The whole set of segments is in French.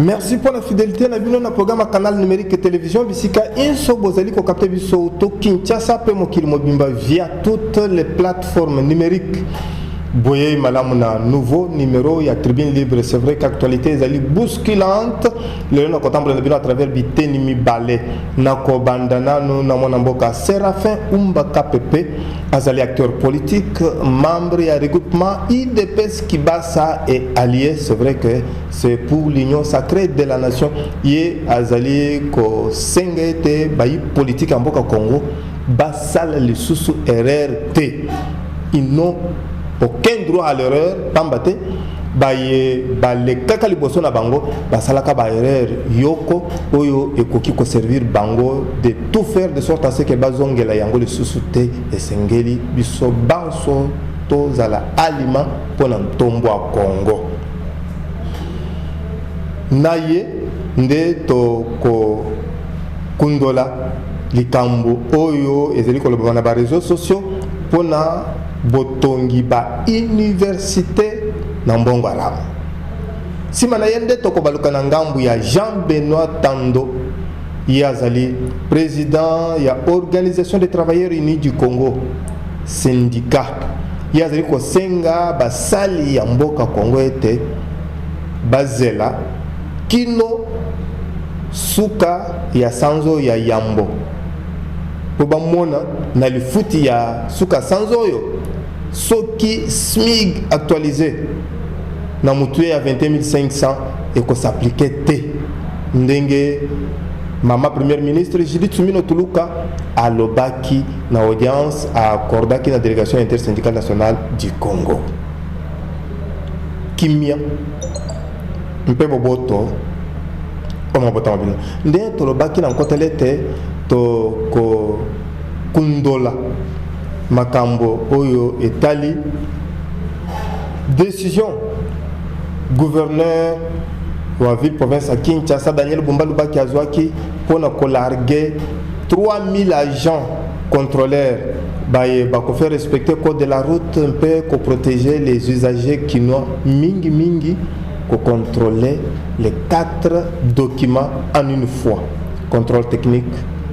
Merci pour la fidélité. Nous avons un programme canal numérique télévision. Bisika Inso Bozali ko capter biso to Kinshasa pe mokili mobimba via toutes les plateformes numériques. Boye malamuna nouveau numéro ya Tribune Libre. C'est vrai qu'actualité est bousculante. Le nom contemple à travers Biteni Mibale Nako Bandana nous namona mboka Séraphin Umbaka Pepe azali acteur politique, membre et regroupement IDPS Kibasa et allié. C'est vrai que c'est pour l'union sacrée de la nation. Yé azali ko sengete bayi politique en mboka Congo basala le sous RRT. Ils n'ont aucun droit à l'erreur, pambate, baye le kaka liboso na bango, basalaka ba erreur yoko oyo ekoki ko servir bango de tout faire de sorte à ce que bazongela yango le susute esengeli biso banso tozala aliment pona ntombo a Congo. Naye nde to ko kundola likambo oyo ezeli ko loba na ba réseaux sociaux pona botongi ba université na mbongo arabe. Simana yende toko baluka na ngambu ya Jean-Benoît Tando yazali président ya Organisation des Travailleurs Unis du Congo syndicat yazali ko senga basali ya mboka Congo ete bazela kino suka ya sanzo ya yambo po bamona na lifuti ya suka sanzo yo soki SMIG actualisé na mutué à 21 500 et qu'on s'appliquait T ndenge mama première ministre Judith Suminho Tuluka à Lobaki na audience à Kordaki na délégation intersyndicale nationale du Congo kimia mpe boboto comme botan bila ndenge to Lobaki na kotelete to ko kundola makambo oyo etali décision gouverneur de la ville province à Kinshasa Daniel Bumba Lubaki azwaki pona ko larguer 3000 agents contrôleurs bako faire respecter code de la route un peu ko protéger les usagers kinois mingi ko contrôler les 4 documents en une fois: contrôle technique,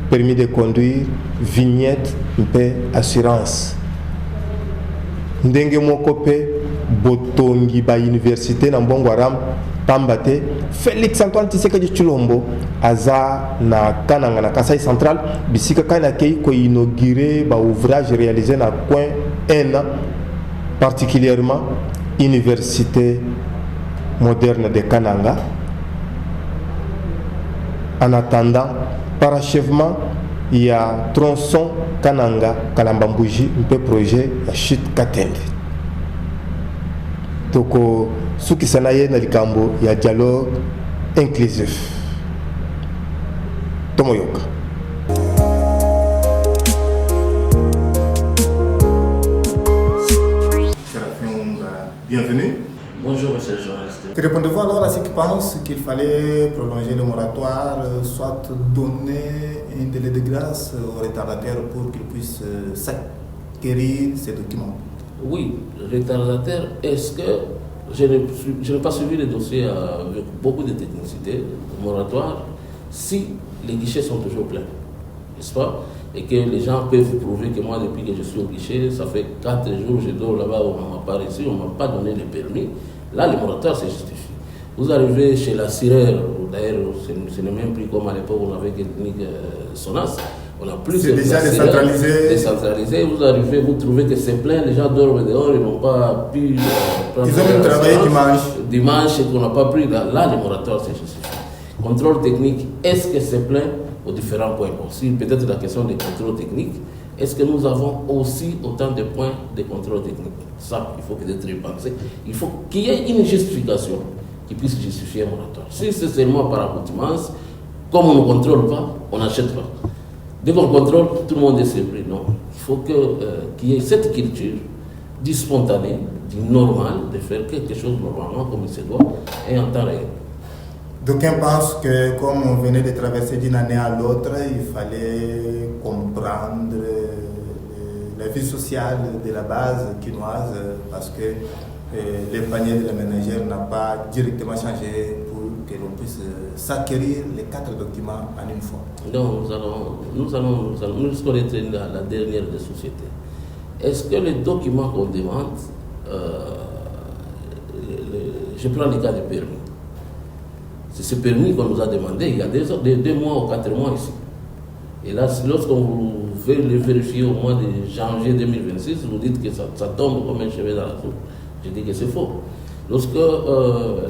permis de conduire, vignette, mpe assurance. Ndenge moko pe botongi ba université na mbongo aram pambate Félix Antoine Tshisekedi Tshilombo aza na kananga na Kasai Central bisika kana kei ko inaugurer ba ouvrage réalisé na coin 1 particulièrement université moderne de Kananga. En attendant parachèvement, il y a tronçon Kananga Kalambambouji, un peu projet à chute Katembe. Donc, ce qui s'en aille dans le Cambo, il y a dialogue inclusif. Tomoyoka. Bienvenue. Bonjour, monsieur le journaliste. Répondez-vous alors à ceux qui pensent qu'il fallait prolonger le moratoire, soit donner un délai de grâce aux retardataires pour qu'ils puissent s'acquérir ces documents? Oui, retardataire, est-ce que je n'ai pas suivi le dossier avec beaucoup de technicité, moratoire, si les guichets sont toujours pleins, n'est-ce pas? Et que les gens peuvent prouver que moi, depuis que je suis au guichet, ça fait 4 jours, je dors là-bas, on ne m'a pas reçu, on ne m'a pas donné le permis. Là, le moratoire, c'est justifié. Vous arrivez chez la SIRER, d'ailleurs, ce n'est même plus comme à l'époque, on avait technique SONAS. On a plus c'est déjà décentralisé. Vous arrivez, vous trouvez que c'est plein, les gens dorment dehors, ils n'ont pas pu prendre. Ils ont même travaillé dimanche et qu'on n'a pas pris. Là, le moratoire, c'est justifié. Contrôle technique, est-ce que c'est plein aux différents points? Aussi, peut-être la question des contrôles techniques. Est-ce que nous avons aussi autant de points de contrôle technique? Ça, il faut peut-être repenser. Il faut qu'il y ait une justification qui puisse justifier un moratoire. Si c'est seulement par accoutumance, comme on ne contrôle pas, on n'achète pas. Dès qu'on contrôle, tout le monde est surpris. Non. Il faut qu'il y ait cette culture du spontané, du normal, de faire quelque chose normalement comme il se doit et en temps réel. D'aucuns pensent que comme on venait de traverser d'une année à l'autre, il fallait comprendre la vie sociale de la base quinoise parce que le panier de la ménagère n'a pas directement changé pour que l'on puisse puisse s'acquérir les 4 documents en une fois? Non, nous connaître la dernière des sociétés. Est-ce que les documents qu'on demande, je prends le cas du permis. C'est ce permis qu'on nous a demandé il y a 2 mois ou 4 mois ici. Et là, lorsqu'on vous fait le vérifier au mois de janvier 2026, vous dites que ça tombe comme un cheveu dans la soupe. Je dis que c'est faux. Lorsque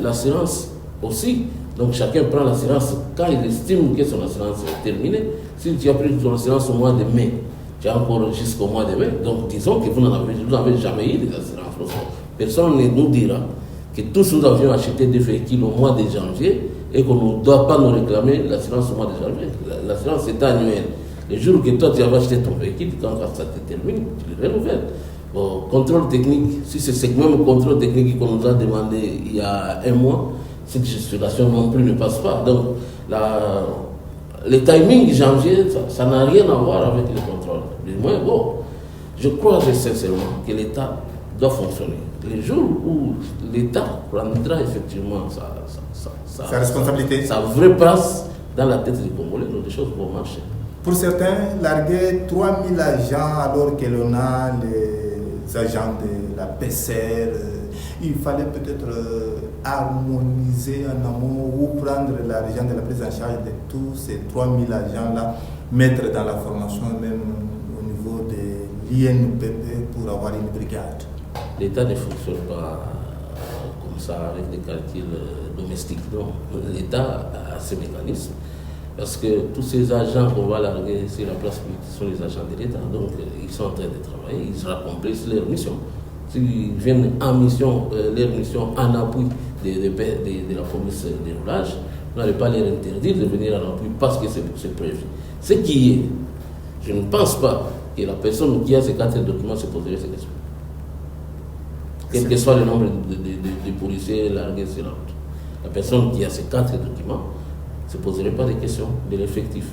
l'assurance aussi, donc chacun prend l'assurance quand il estime que son assurance est terminée. Si tu as pris ton assurance au mois de mai, tu as encore jusqu'au mois de mai, donc disons que vous n'avez jamais eu d'assurance. Personne ne nous dira que tous nous avions acheté des véhicules au mois de janvier et qu'on ne doit pas nous réclamer l'assurance au mois de janvier. L'assurance est annuelle. Le jour que toi tu avais acheté ton véhicule, quand ça te termine, tu le renouvelles. Bon, contrôle technique, si c'est ce même contrôle technique qu'on nous a demandé il y a 1 mois, cette gestion non plus ne passe pas. Donc, le timing janvier, ça n'a rien à voir avec le contrôle. Du moins, bon, je crois sincèrement que l'État doit fonctionner. Le jour où l'État prendra effectivement sa responsabilité, sa vraie place dans la tête des Congolais, donc les choses vont marcher. Pour certains, larguer 3000 agents alors que l'on a les agents de la PCR, il fallait peut-être harmoniser en amont ou prendre l'argent de la prise en charge de tous ces 3000 agents-là, mettre dans la formation même au niveau de l'INPP pour avoir une brigade. L'État ne fonctionne pas comme ça avec des calculs domestiques. Non, l'État a ses mécanismes. Parce que tous ces agents qu'on va larguer sur la place publique sont les agents de l'État. Donc, ils sont en train de travailler, ils accomplissent leur mission. S'ils viennent en mission, leur mission en appui de la police de roulage, vous n'allez pas leur interdire de venir en appui parce que c'est prévu. Ce qui est, je ne pense pas que la personne qui a ces 4 documents se poserait ces questions. Quel que soit le nombre de policiers largués sur la route. La personne qui a ces 4 documents ne se poserait pas de questions de l'effectif.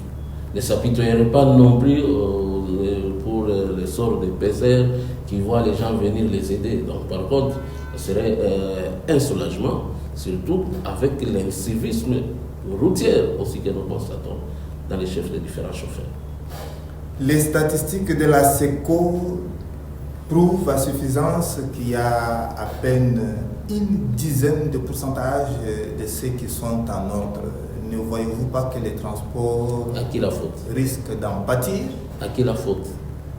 Ne s'apitoyerait pas non plus pour les sorts des PCR qui voient les gens venir les aider. Donc par contre, ce serait un soulagement, surtout avec l'incivisme routier aussi que nous constatons dans les chefs des différents chauffeurs. Les statistiques de la SECO prouvent à suffisance qu'il y a à peine une dizaine de pourcentage de ceux qui sont en ordre. Ne voyez-vous pas que les transports à qui la faute risquent d'en pâtir? À qui la faute?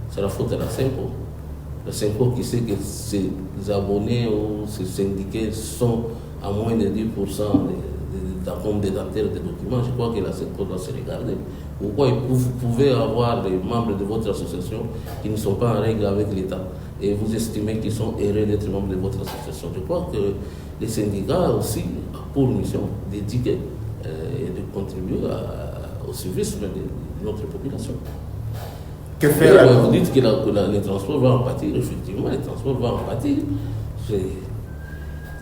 C'est la faute de la SECO. La SECO qui sait que ses abonnés ou ses syndiqués sont à moins de 10% d'acompte détenteurs des documents. Je crois que la SECO doit se regarder. Pourquoi vous pouvez avoir des membres de votre association qui ne sont pas en règle avec l'État et vous estimez qu'ils sont heureux d'être membres de votre association? Je crois que les syndicats aussi ont pour mission d'éduquer et de contribuer au civisme de notre population. Que faire? Vous dites que les transports vont en pâtir, effectivement, les transports vont en pâtir.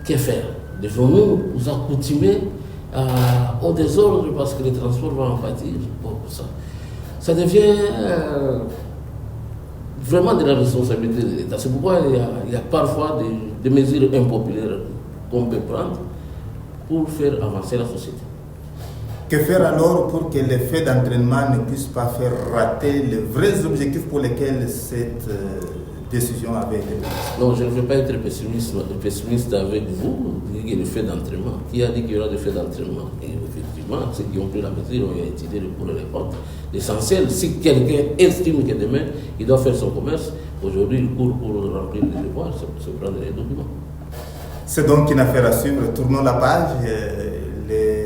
Que faire? Devons-nous nous accoutumer au désordre parce que les transports vont en pâtir? Bon, ça devient vraiment de la responsabilité de l'État. C'est pourquoi il y a parfois des mesures impopulaires qu'on peut prendre pour faire avancer la société. Que faire alors pour que les faits d'entraînement ne puissent pas faire rater les vrais objectifs pour lesquels cette décision avait été prise? Non, je ne veux pas être pessimiste avec vous. Il y a des faits d'entraînement. Qui a dit qu'il y aura des faits d'entraînement? Et effectivement, ceux qui ont pris la mesure ont étudié le pour et les contre. L'essentiel, si quelqu'un estime que demain, il doit faire son commerce, aujourd'hui, il court pour remplir les devoirs, se prendre les documents. C'est donc une affaire à suivre. Tournons la page. Les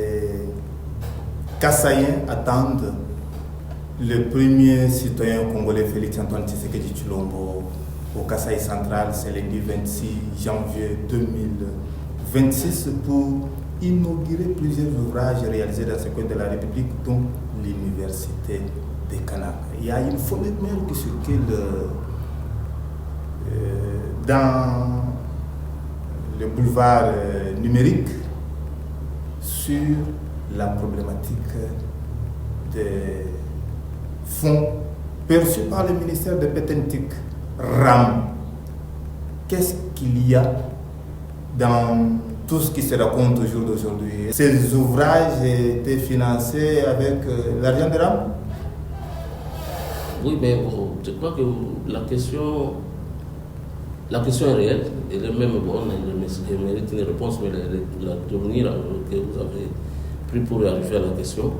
Kassaïens attendent le premier citoyen congolais Félix Antoine Tshisekedi Tshilombo au Kasaï central. C'est le 26 janvier 2026 pour inaugurer plusieurs ouvrages réalisés dans ce coin de la République, dont l'université de Kananga. Il y a une fenêtre qui circule dans le boulevard numérique sur la problématique des fonds perçus par le ministère de Pétentique, RAM. Qu'est-ce qu'il y a dans tout ce qui se raconte au jour d'aujourd'hui. Ces ouvrages étaient financés avec l'argent de l'âme? Oui, mais bon, je crois que la question est réelle. Elle est même bonne, elle mérite une réponse, mais la tournure que vous avez pris pour arriver à la question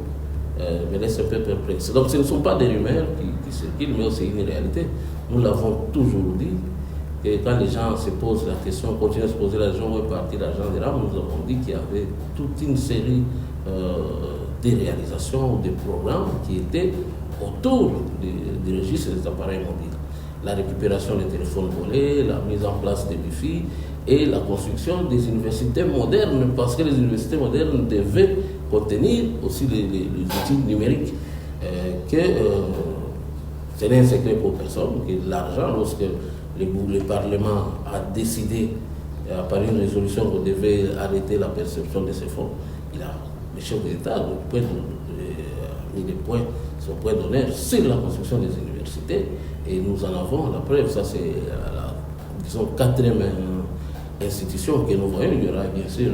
me laisse un peu perplexe. Donc ce ne sont pas des rumeurs qui circulent, mais c'est une réalité. Nous l'avons toujours dit, que quand les gens se posent la question, continuent à se poser la question où est parti l'argent de l'âme, nous avons dit qu'il y avait toute une série de réalisations ou de programmes qui étaient autour du registre des appareils mobiles. La récupération des téléphones volés, la mise en place des Wi-Fi et la construction des universités modernes, parce que les universités modernes devaient contenir aussi les outils numériques. Ce n'est un secret pour personne que l'argent, lorsque le Parlement a décidé, par une résolution, qu'on devait arrêter la perception de ces fonds, le chef de l'État a mis son point d'honneur sur la construction des universités, et nous en avons la preuve. Ça, c'est disons, 4e institution que nous voyons. Il y aura bien sûr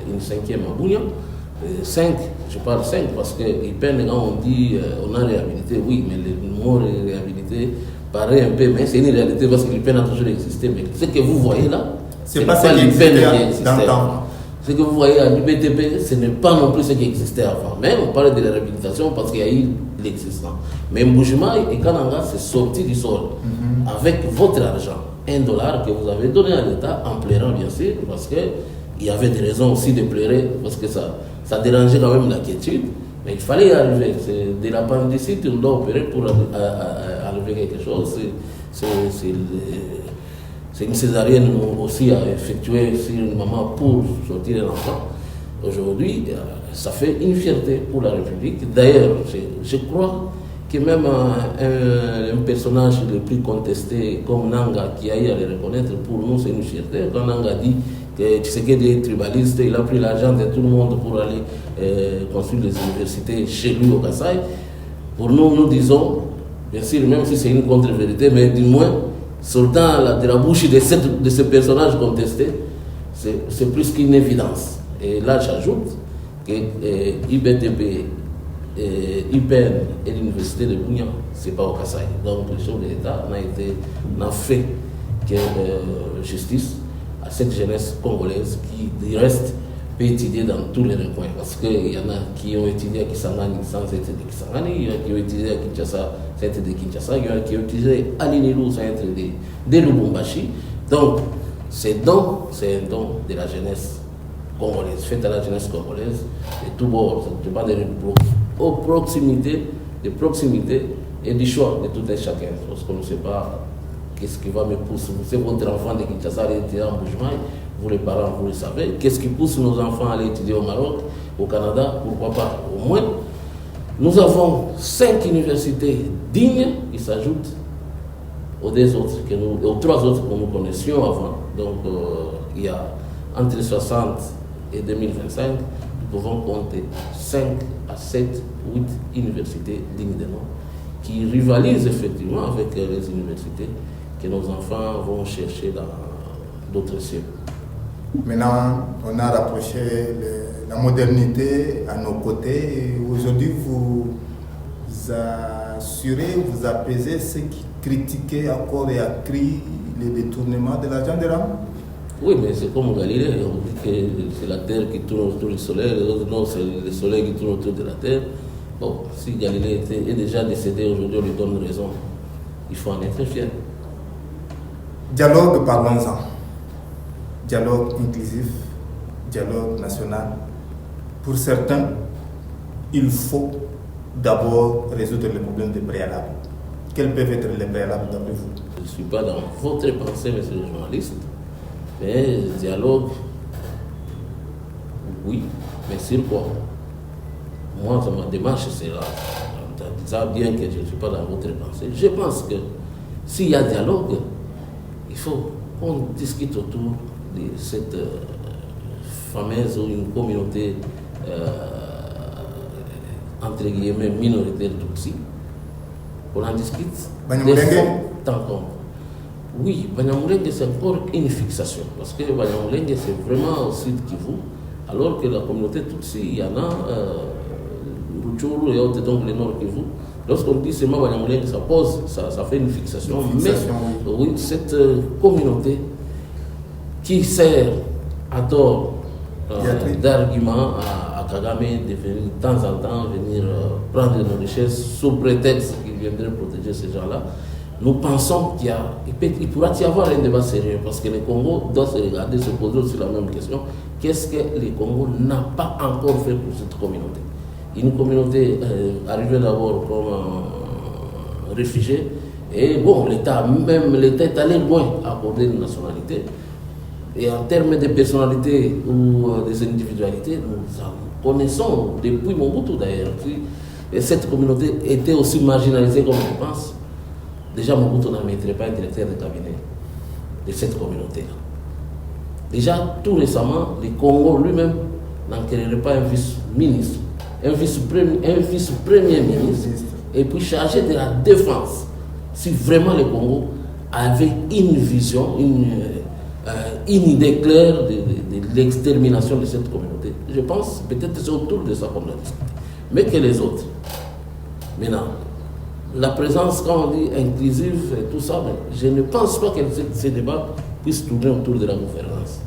une 5e à Bounia. 5, je parle 5 parce qu'ils peinent quand on dit on a réhabilité, oui, mais le mot réhabilité paraît un peu, mais c'est une réalité parce que l'IPEN a toujours existé. Mais ce que vous voyez là, c'est pas l'IPEN qui existait avant. Ce que vous voyez à l'UBTP, ce n'est pas non plus ce qui existait avant. Mais on parle de la réhabilitation parce qu'il y a eu l'existant. Mais Mbujimaï et Kananga, c'est sorti du sol avec votre argent, $1 que vous avez donné à l'État, en pleurant bien sûr, parce qu'il y avait des raisons aussi de pleurer, parce que ça dérangeait quand même la quiétude. Mais il fallait y arriver. C'est de l'appendicite, on doit opérer pour enlever quelque chose. C'est une césarienne aussi à effectuer sur une maman pour sortir un enfant. Aujourd'hui, ça fait une fierté pour la République. D'ailleurs, je crois que même un personnage le plus contesté comme Nanga, qui a eu à le reconnaître, pour nous c'est une fierté. Quand Nanga dit que Tshisekedi est tribaliste, il a pris l'argent de tout le monde pour aller construire des universités chez lui au Kasaï. Pour nous, nous disons, bien sûr, même si c'est une contre-vérité, mais du moins, sortant de la bouche de ce personnage contesté, c'est plus qu'une évidence. Et là, j'ajoute que IBTP, IPN et l'université de Bounia, ce n'est pas au Kasaï. Donc, le chef de l'État n'a fait que justice à cette jeunesse congolaise qui, du reste, peut étudier dans tous les recoins. Parce qu'il y en a qui ont étudié à Kisangani sans être de Kisangani, il y en a qui ont étudié à Kinshasa sans être de Kinshasa, il y en a qui ont étudié à Linilou sans être de Lubumbashi. Donc, c'est un don de la jeunesse congolaise, fait à la jeunesse congolaise, de tout bord. Je parle de proximité et du choix de tout un chacun. Parce qu'on ne sait pas qu'est-ce qui va me pousser. C'est votre enfant de Kinshasa à aller étudier en Mbujimaï, vous les parents, vous le savez. Qu'est-ce qui pousse nos enfants à aller étudier au Maroc, au Canada, pourquoi pas? Au moins, nous avons 5 universités dignes qui s'ajoutent aux 3 autres que nous connaissions avant. Donc, il y a entre 60 et 2025, nous pouvons compter 5 à 7, 8 universités dignes de nom qui rivalisent effectivement avec les universités que nos enfants vont chercher dans d'autres cieux. Maintenant, on a rapproché la modernité à nos côtés. Aujourd'hui, vous assurez, vous apaisez ceux qui critiquaient à corps et à cri les détournements de l'argent de l'âme. Oui, mais c'est comme Galilée, on dit que c'est la Terre qui tourne autour du Soleil, les autres non, c'est le Soleil qui tourne autour de la Terre. Bon, si Galilée est déjà décédé, aujourd'hui on lui donne raison. Il faut en être fier. Dialogue, parlons-en. Dialogue inclusif, dialogue national. Pour certains, il faut d'abord résoudre les problèmes des préalables. Quels peuvent être les préalables d'après vous? Je ne suis pas dans votre pensée, monsieur le journaliste, mais dialogue, oui, mais sur quoi? Moi, ma démarche, c'est là. Ça, bien que je ne suis pas dans votre pensée, je pense que s'il y a dialogue, il faut qu'on discute autour de cette fameuse ou une communauté entre guillemets minoritaire Tutsi. On en discute des fonds tampons. Oui, Banyamulenge, c'est encore une fixation. Parce que Banyamulenge, c'est vraiment au sud Kivu. Alors que la communauté Tutsi, il y en a, Rutshuru et autres, donc le nord Kivu. Lorsqu'on dit seulement Banyamulenge, ça fait une fixation. Mais oui, cette communauté qui sert à tort d'argument à Kagame de venir de temps en temps prendre nos richesses sous prétexte qu'il viendrait protéger ces gens-là. Nous pensons qu'il pourra y avoir un débat sérieux parce que le Congo doit se regarder, se poser aussi la même question. Qu'est-ce que le Congo n'a pas encore fait pour cette communauté? Une communauté arrivée d'abord comme réfugié et bon, l'État est allé loin à accorder une nationalité. Et en termes de personnalité ou des individualités, nous connaissons depuis Mobutu d'ailleurs. Et cette communauté était aussi marginalisée comme je pense. Déjà, Mobutu n'en mettrait pas un directeur de cabinet de cette communauté-là. Déjà, tout récemment, le Congo lui-même n'en créerait pas un vice-ministre, un vice-premier ministre, et puis chargé de la défense. Si vraiment le Congo avait une vision, une idée claire de l'extermination de cette communauté, je pense peut-être que c'est autour de ça qu'on a discuté. Mais que les autres. Maintenant, la présence, quand on dit inclusive et tout ça, je ne pense pas que ces débats puissent tourner autour de la gouvernance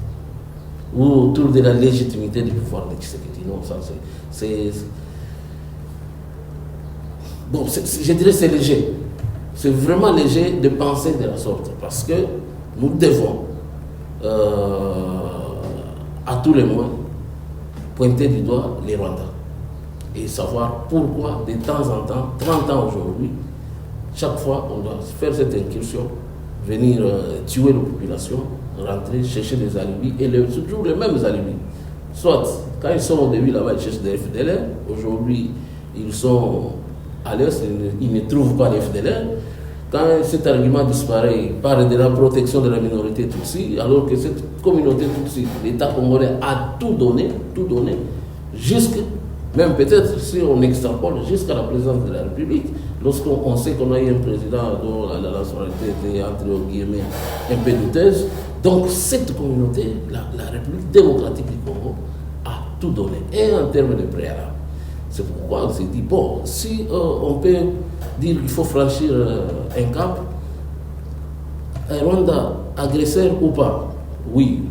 ou autour de la légitimité du pouvoir de Tshisekedi. Non, ça c'est... Bon, je dirais que c'est léger. C'est vraiment léger de penser de la sorte parce que nous devons, à tous les mois, pointer du doigt les Rwandais. Et savoir pourquoi, de temps en temps, 30 ans aujourd'hui, chaque fois, on doit faire cette incursion, venir tuer la population, rentrer, chercher des alibis, et toujours les mêmes alibis. Soit, quand ils sont au début là-bas, ils cherchent des FDLR, aujourd'hui, ils sont à l'est, ils ne trouvent pas les FDLR. Quand cet argument disparaît, il parle de la protection de la minorité Tutsi, alors que cette communauté Tutsi, l'État congolais a tout donné, même peut-être si on extrapole jusqu'à la présidence de la République, lorsqu'on sait qu'on a eu un président dont la nationalité était entre guillemets un peu douteuse. Donc cette communauté, la République démocratique du Congo, a tout donné, et en termes de préalable. C'est pourquoi on s'est dit, bon, si on peut dire qu'il faut franchir un cap, un Rwanda, agresseur ou pas, oui,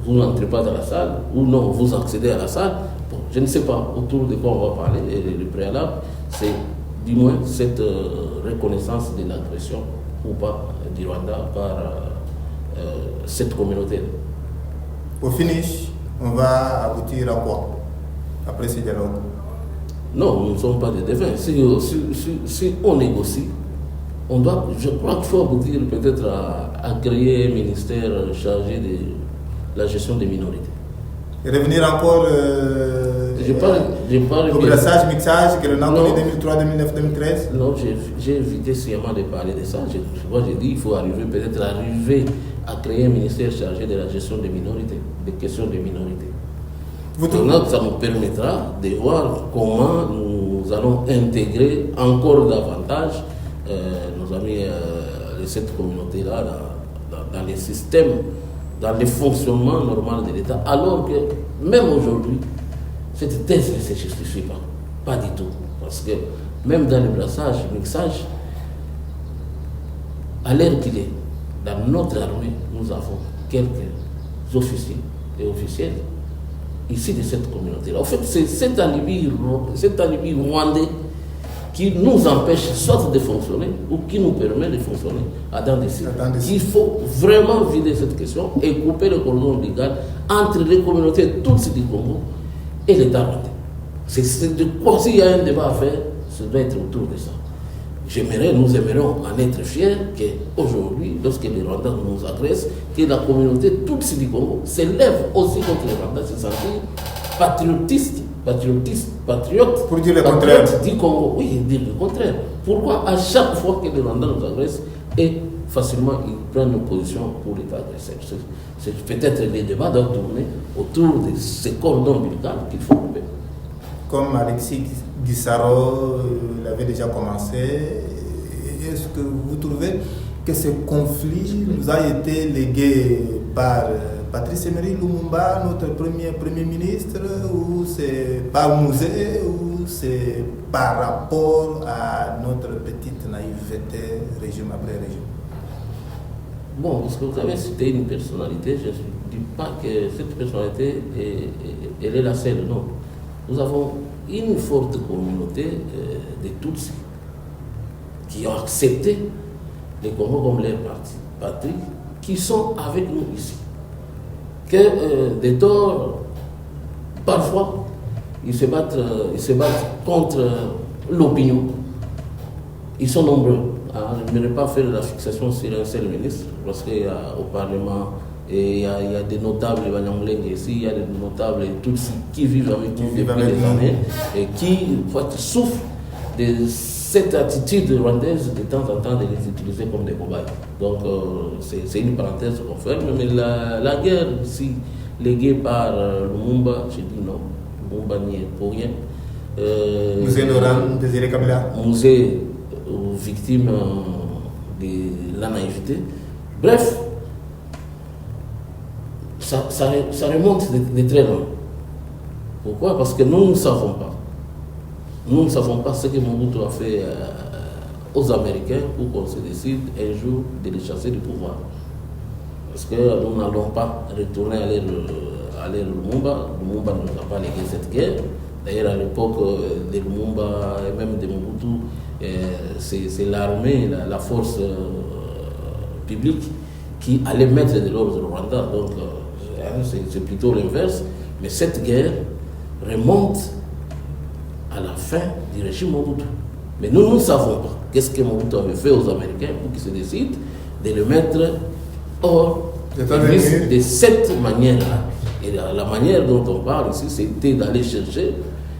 vous n'entrez pas dans la salle, ou non, vous accédez à la salle. Bon, je ne sais pas autour de quoi on va parler, et le préalable, c'est du moins cette reconnaissance de l'agression ou pas du Rwanda par cette communauté. Au finish, on va aboutir à quoi après ce dialogue? Non, nous ne sommes pas des devins. Si on négocie, je crois qu'il faut aboutir peut-être à créer un ministère chargé de la gestion des minorités. Et revenir encore au brassage, mixage que l'on a connu 2003, 2009, 2013? Non, j'ai évité sciemment de parler de ça. Moi, j'ai dit qu'il faut peut-être arriver à créer un ministère chargé de la gestion des minorités, des questions des minorités. Donc, ça nous permettra de voir comment nous allons intégrer encore davantage nos amis de cette communauté-là dans les systèmes, dans le fonctionnement normal de l'État, alors que même aujourd'hui, cette thèse ne se justifie pas. Pas du tout. Parce que même dans le brassage, le mixage, à l'heure qu'il est, dans notre armée, nous avons quelques officiers et officiels ici de cette communauté-là. En fait, c'est cet alibi rwandais qui nous empêche soit de fonctionner ou qui nous permet de fonctionner à dans des sites. Il faut vraiment vider cette question et couper le cordon ombilical entre les communautés toutes du Congo et l'État rwandais. C'est de quoi, s'il y a un débat à faire, ça doit être autour de ça. Nous aimerions en être fiers qu'aujourd'hui, lorsque les Rwandais nous agressent, que la communauté toute du Congo s'élève aussi contre les Rwandais, se sentir patriote pour dire le contraire du Congo. Oui, dire le contraire. Pourquoi à chaque fois que les Rwandais nous agressent, et facilement ils prennent une position pour l'État agresseur? C'est peut-être les débats doivent tourner autour de ces cordons ombilicaux qu'il faut couper. Comme Alexis Gisaro l'avait déjà commencé, est-ce que vous trouvez que ce conflit nous a été légué par Patrice Emery Lumumba, notre premier ministre, ou c'est par Musée, ou c'est par rapport à notre petite naïveté régime après régime? Bon, parce que vous avez cité une personnalité, je ne dis pas que cette personnalité elle est la seule, non. Nous avons une forte communauté de Tutsis qui ont accepté les Congo comme leur patrie, qui sont avec nous ici. Que des torts, parfois, ils se battent contre l'opinion. Ils sont nombreux. Je ne vais pas faire la fixation sur un seul ministre, parce qu'au Parlement, il y a des notables Banyamulenge ici, il y a des notables Tutsis qui vivent avec nous depuis des années et qui souffrent de cette attitude rwandaise de temps en temps de les utiliser comme des cobayes. Donc c'est une parenthèse qu'on ferme, mais la guerre ici, léguée par Lumumba, j'ai dit non, Lumumba n'y est pour rien. Musée Laurent Désiré Kabila. Musée aux victimes de la naïveté. Bref, ça remonte de très loin. Pourquoi? Parce que nous ne savons pas. Nous ne savons pas ce que Mobutu a fait aux Américains pour qu'on se décide un jour de les chasser du pouvoir. Parce que nous n'allons pas retourner à l'ère Lumumba. Lumumba ne nous a pas légué cette guerre. D'ailleurs, à l'époque de Lumumba et même de Mobutu, c'est l'armée, la force publique qui allait mettre de l'ordre au Rwanda. Donc, c'est plutôt l'inverse. Mais cette guerre remonte à la fin du régime Mobutu. Mais nous ne savons pas qu'est-ce que Mobutu avait fait aux Américains pour qu'ils se décident de le mettre hors de cette manière-là. Et la manière dont on parle ici, c'était d'aller chercher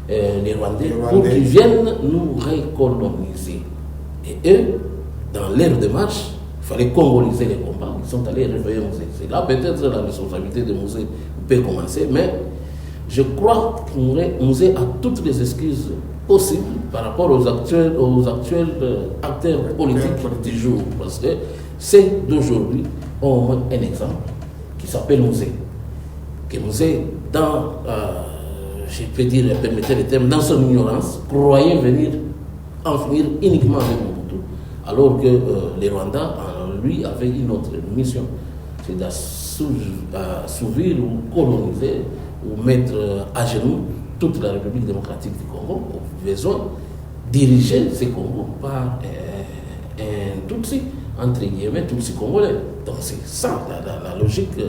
les Rwandais pour qu'ils viennent nous recoloniser. Et eux, dans leur démarche, il fallait congoliser les combats. Ils sont allés réveiller Musée. C'est là peut-être la responsabilité de Musée peut commencer, mais je crois que Musée a toutes les excuses possibles par rapport aux actuels acteurs politiques du jour. Parce que c'est d'aujourd'hui ont au moins un exemple qui s'appelle Musée. Que Musée, dans, je peux dire, permettez le terme, dans son ignorance, croyait venir en finir uniquement avec Mobutu. Alors que les Rwandais, lui, avaient une autre mission. C'est d'assouvir ou coloniser ou mettre à genoux toute la République démocratique du Congo, au besoin diriger ce Congo par un Tutsi, entre guillemets, Tutsi congolais. Donc c'est ça la logique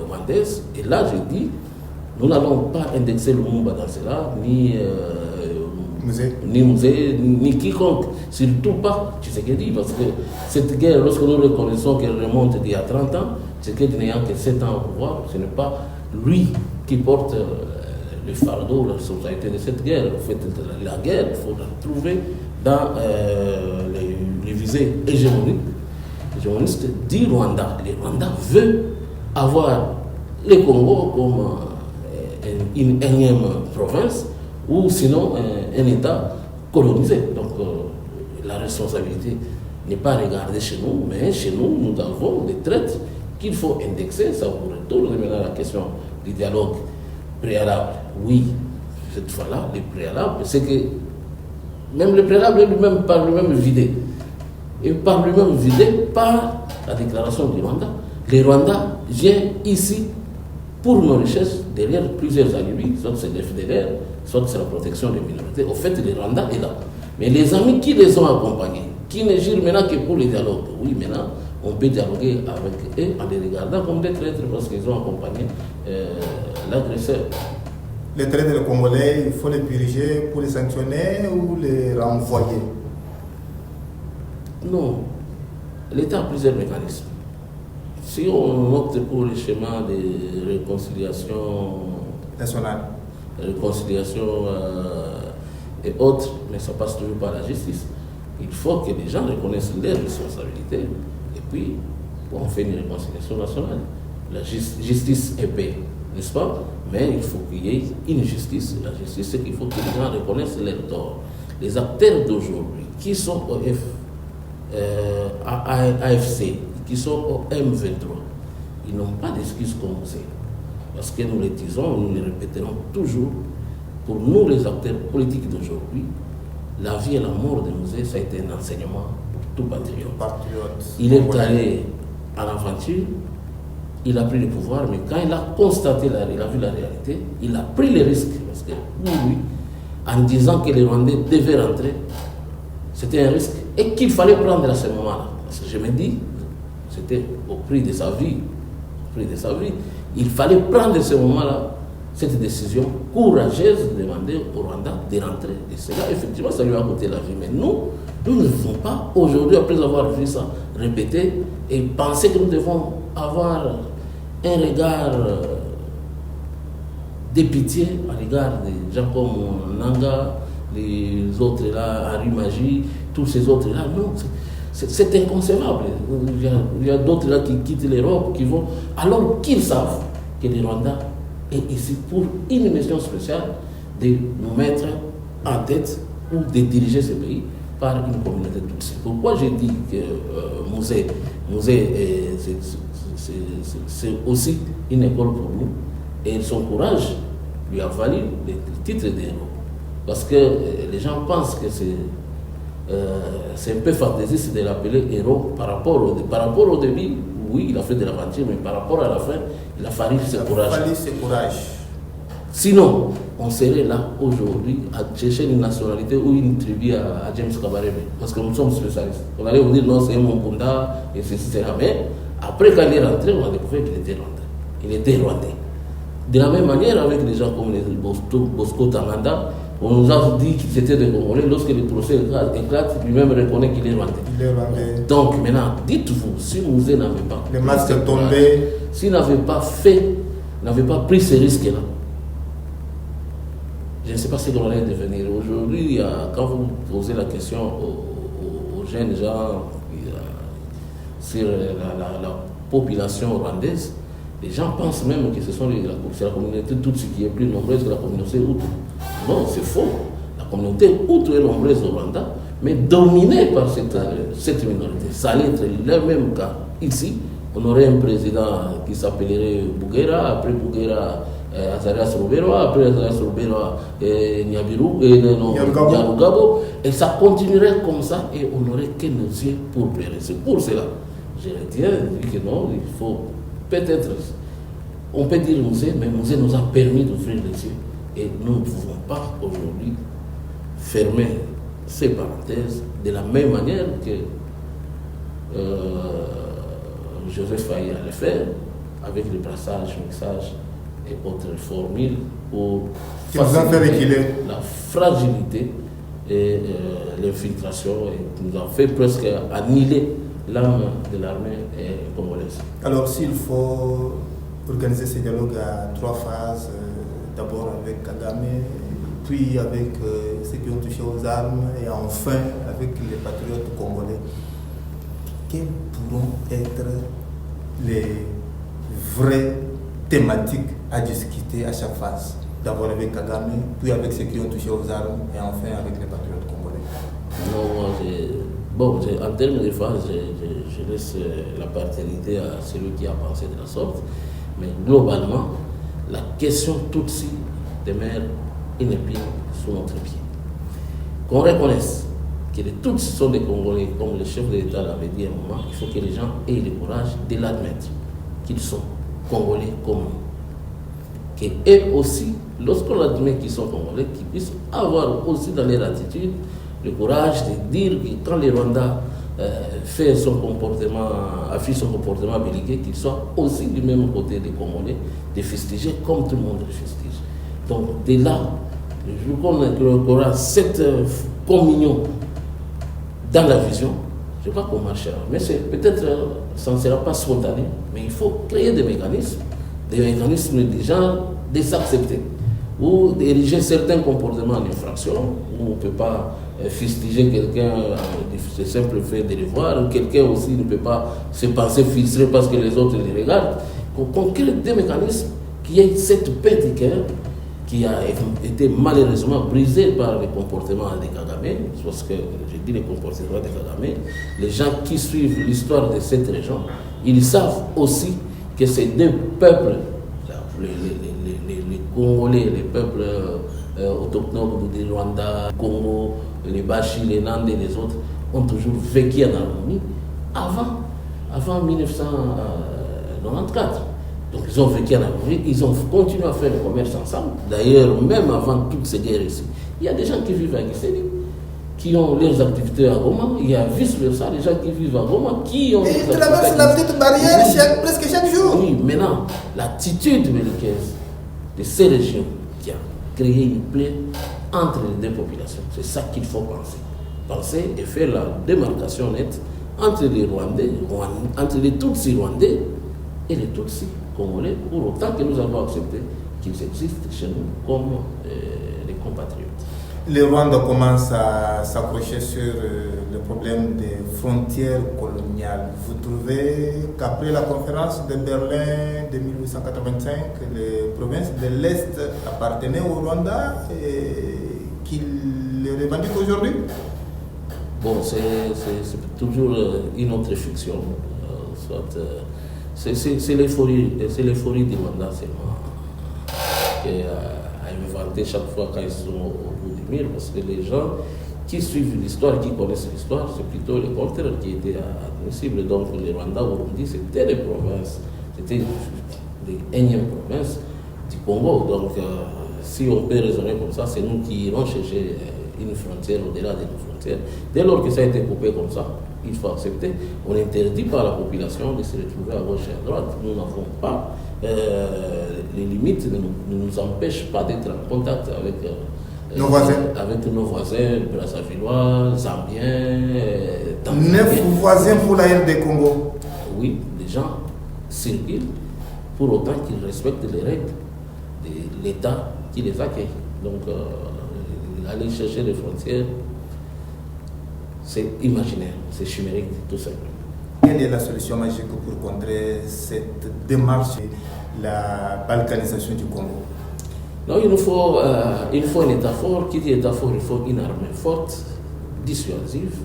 rwandaise. Et là, je dis, nous n'allons pas indexer Lumumba dans cela, ni Musée, ni quiconque, surtout pas Tshisekedi, parce que cette guerre, lorsque nous reconnaissons qu'elle remonte d'il y a 30 ans, Tshisekedi n'ayant que 7 ans au pouvoir, ce n'est pas lui qui porte le fardeau, la responsabilité de cette guerre. En fait, la guerre, il faut la trouver dans les visées hégémonistes du Rwanda. Le Rwanda veut avoir le Congo comme une énième province, ou sinon un État colonisé. Donc la responsabilité n'est pas regardée chez nous, mais chez nous, nous avons des traites qu'il faut indexer. Ça vous retourne maintenant à la question du dialogue préalable. Oui, cette fois-là, le préalable, c'est que même le préalable est lui-même par lui-même vidé. Et par lui-même vidé par la déclaration du Rwanda. Le Rwanda vient ici pour nos richesses, derrière plusieurs alibis, soit c'est l'FDLR, soit c'est la protection des minorités. Au fait, le Rwanda est là. Mais les amis qui les ont accompagnés, qui ne gèrent maintenant que pour les dialogues, oui, maintenant, on peut dialoguer avec eux en les regardant comme des traîtres parce qu'ils ont accompagné l'agresseur. Les traîtres congolais, il faut les diriger pour les sanctionner ou les renvoyer? Non. L'État a plusieurs mécanismes. Si on opte pour le schéma de réconciliation nationale, et autres, mais ça passe toujours par la justice. Il faut que les gens reconnaissent leurs responsabilités et puis on fait une réconciliation nationale. La justice est paix, n'est-ce pas? Mais il faut qu'il y ait une justice. La justice, c'est qu'il faut que les gens reconnaissent leurs torts. Les acteurs d'aujourd'hui, qui sont au AFC, qui sont au M23, ils n'ont pas d'excuses comme c'est. Parce que nous les disons, nous les répéterons toujours, pour nous les acteurs politiques d'aujourd'hui, la vie et la mort de Mouzé, ça a été un enseignement pour tout patriote. Il est allé à l'aventure, il a pris le pouvoir, mais quand il a constaté, il a vu la réalité, il a pris les risques. Parce que oui, en disant que les Rwandais devaient rentrer, c'était un risque et qu'il fallait prendre à ce moment-là. Parce que je me dis, c'était au prix de sa vie. Au prix de sa vie. Il fallait prendre à ce moment-là cette décision courageuse de demander au Rwanda de rentrer. Et cela, effectivement, ça lui a coûté la vie. Mais nous ne devons pas, aujourd'hui, après avoir vu ça répéter, et penser que nous devons avoir un regard de pitié à l'égard des gens comme Nanga, les autres là, Harry Magie, tous ces autres là. Non, c'est inconcevable. Il y a d'autres là qui quittent l'Europe, qui vont, alors qu'ils savent que le Rwanda est ici pour une mission spéciale de nous mettre en tête ou de diriger ce pays par une communauté tutsi. Pourquoi j'ai dit que Mouzé, c'est aussi une école pour nous, et son courage lui a valu le titre d'héros. Parce que les gens pensent que c'est un peu fantaisiste de l'appeler héros par rapport au début. Oui, il a fait de l'aventure, mais par rapport à la fin, il a fallu ce courage. Sinon, on serait là aujourd'hui à chercher une nationalité ou une tribu à James Kabarebe. Parce que nous sommes spécialistes. On allait vous dire non, c'est mon Bunda, etc. Mais après, quand il est rentré, on a découvert qu'il était rwandais. Il était rwandais. De la même manière, avec des gens comme les Bosco Tanganda, on nous a dit qu'ils étaient des Congolais. Lorsque le procès éclate, lui-même reconnaît qu'il est rwandais. Donc maintenant, dites-vous, si Mouzé n'avait pas... Le masque est tombé. S'il n'avait pas pris ce risque-là, je ne sais pas ce qu'on allait devenir. Aujourd'hui, quand vous posez la question aux jeunes gens sur la population rwandaise, les gens pensent même que c'est la communauté Tutsi qui est plus nombreuse que la communauté Hutu. Non, c'est faux. La communauté Hutu est nombreuse au Rwanda, mais dominée par cette minorité. Ça allait être le même cas. Ici, on aurait un président qui s'appellerait Bouguera, après Bouguera, Azarias Ruberwa, après Azarias Ruberwa, Nyarugabo, et ça continuerait comme ça, et on n'aurait que nos yeux pour pleurer. C'est pour cela. Je retiens que non, il faut peut-être, on peut dire Mouzé, mais Mouzé nous a permis d'ouvrir les yeux. Et nous ne pouvons pas aujourd'hui fermer ces parenthèses de la même manière que Joseph Faye a le faire, avec le brassage, mixage et autres formules pour faciliter la fragilité et l'infiltration, et nous a fait presque annihiler l'âme de l'armée congolaise. Alors s'il faut organiser ce dialogue à 3 phases, d'abord avec Kagame, puis avec ceux qui ont touché aux armes, et enfin avec les patriotes congolais, quelles pourront être les vraies thématiques à discuter à chaque phase? D'abord avec Kagame, puis avec ceux qui ont touché aux armes, et enfin avec les patriotes congolais. Non, en termes de phase, je laisse la paternité à celui qui a pensé de la sorte, mais globalement, la question Tutsi demeure une épine sous notre pied. Qu'on reconnaisse que les Tutsis sont des Congolais, comme le chef de l'État l'avait dit à un moment, il faut que les gens aient le courage de l'admettre, qu'ils sont Congolais comme nous. Et aussi, lorsqu'on admet qu'ils sont Congolais, qu'ils puissent avoir aussi dans leur attitude le courage de dire que quand le Rwanda affiche son comportement belliqueux, qu'il soit aussi du même côté des Congolais, de fustiger comme tout le monde le fustige. Donc, dès là, le jour qu'on aura cette communion dans la vision, je ne sais pas comment marchera, mais peut-être ça ne sera pas spontané, mais il faut créer des mécanismes des gens de s'accepter, ou d'ériger certains comportements en infraction, où on ne peut pas fustiger quelqu'un, c'est simple fait de le voir, ou quelqu'un aussi ne peut pas se penser filtré parce que les autres les regardent. Qu'on crée des mécanismes qui aient cette paix du cœur qui a été malheureusement brisé par les comportements de Kagame, parce que je dis les comportements de Kagame, les gens qui suivent l'histoire de cette région, ils savent aussi que ces deux peuples, les Congolais, les peuples autochtones du Rwanda, Congo, les Bashi, les Nande et les autres, ont toujours vécu en harmonie avant 1994. Donc ils ont vécu en harmonie, ils ont continué à faire le commerce ensemble. D'ailleurs, même avant toutes ces guerres ici, il y a des gens qui vivent à Gisenyi, qui ont leurs activités à Goma. Il y a vice-versa, des gens qui vivent à Goma, qui ont... Et ils traversent la petite barrière presque chaque jour. Oui, maintenant, l'attitude belliqueuse de ces régions qui a créé une plaie entre les deux populations, c'est ça qu'il faut penser. Penser et faire la démarcation nette entre les Rwandais, entre les Tutsis rwandais et les Tutsis congolais, pour autant que nous avons accepté qu'ils existent chez nous comme les compatriotes. Le Rwanda commence à s'accrocher sur le problème des frontières coloniales. Vous trouvez qu'après la conférence de Berlin de 1885, les provinces de l'Est appartenaient au Rwanda et qu'ils les revendiquent aujourd'hui? Bon, c'est toujours une autre fiction. C'est l'euphorie du Rwanda seulement qui a inventé chaque fois quand ils sont au bout du mur, parce que les gens qui suivent l'histoire, qui connaissent l'histoire, c'est plutôt le contraire qui était admissible. Donc le Rwanda, Burundi, c'était les provinces, c'était les énièmes provinces du Congo. Donc si on peut raisonner comme ça, c'est nous qui irons chercher une frontière au-delà de nos frontières. Dès lors que ça a été coupé comme ça, il faut accepter. On n'interdit pas à la population de se retrouver à gauche et à droite. Nous n'avons pas, les limites ne nous empêchent pas d'être en contact avec nos voisins. Avec nos voisins, brassavillois, zambiens, 9 voisins pour la RD Congo. Oui, les gens circulent pour autant qu'ils respectent les règles de l'État qui les accueille. Donc, aller chercher les frontières, c'est imaginaire, c'est chimérique, tout simplement. Quelle est la solution magique pour contrer cette démarche, la balkanisation du Congo? Non, il nous faut un État fort. Qui dit État fort, il faut une armée forte, dissuasive.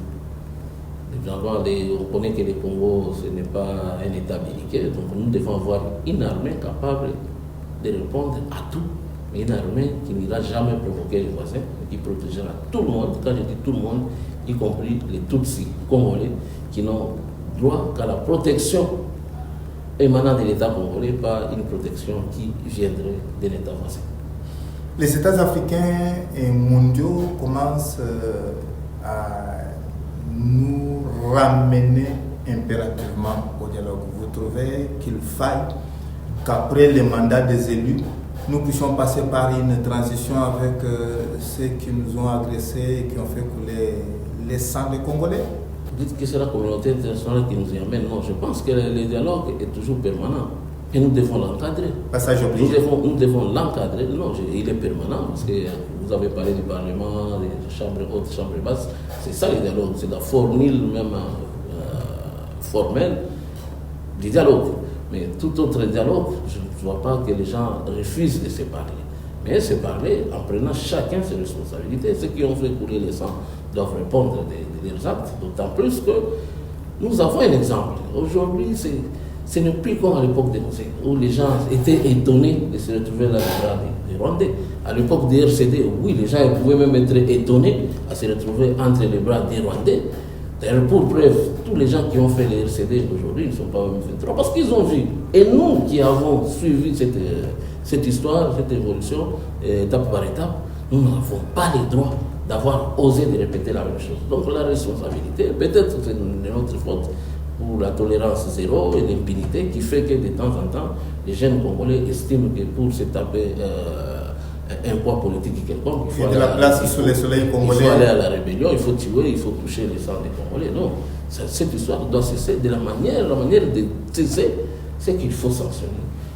On connaît que le Congo, ce n'est pas un État belliqueux, donc nous devons avoir une armée capable de répondre à tout. Mais une armée qui n'ira jamais provoquer les voisins, qui protégera tout le monde. Quand je dis tout le monde, y compris les Tutsis congolais, qui n'ont droit qu'à la protection émanant de l'État congolais, pas une protection qui viendrait de l'État voisin. Les États africains et mondiaux commencent à nous ramener impérativement au dialogue. Vous trouvez qu'il faille qu'après le mandat des élus, nous puissions passer par une transition avec ceux qui nous ont agressés et qui ont fait couler les sangs des Congolais? Vous dites que c'est la communauté internationale qui nous y amène. Non, je pense que le dialogue est toujours permanent. Et nous devons l'encadrer. Passage obligé. Nous devons l'encadrer. Non, il est permanent parce que vous avez parlé du Parlement, des chambres hautes, chambres basses. C'est ça le dialogue. C'est la formule même formelle du dialogue. Mais tout autre dialogue, je ne vois pas que les gens refusent de se parler. Mais se parler en prenant chacun ses responsabilités. Ceux qui ont fait couler le sang doivent répondre de leurs actes. D'autant plus que nous avons un exemple. Aujourd'hui, ce n'est plus comme à l'époque des Mosées, où les gens étaient étonnés de se retrouver dans les bras des Rwandais. À l'époque des RCD, oui, les gens pouvaient même être étonnés à se retrouver entre les bras des Rwandais. D'ailleurs, pour preuve, tous les gens qui ont fait les RCD aujourd'hui ne sont pas même fait trop, parce qu'ils ont vu. Et nous qui avons suivi cette histoire, cette évolution, étape par étape, nous n'avons pas le droit d'avoir osé de répéter la même chose. Donc la responsabilité, peut-être c'est notre faute pour la tolérance zéro et l'impunité qui fait que de temps en temps, les jeunes Congolais estiment que pour se taper un poids politique quelconque, il faut aller, de la place sous le soleil congolais. Il faut aller à la rébellion, il faut tuer, il faut toucher les sangs des Congolais. Non, cette histoire doit cesser de la manière de cesser, c'est qu'il faut sanctionner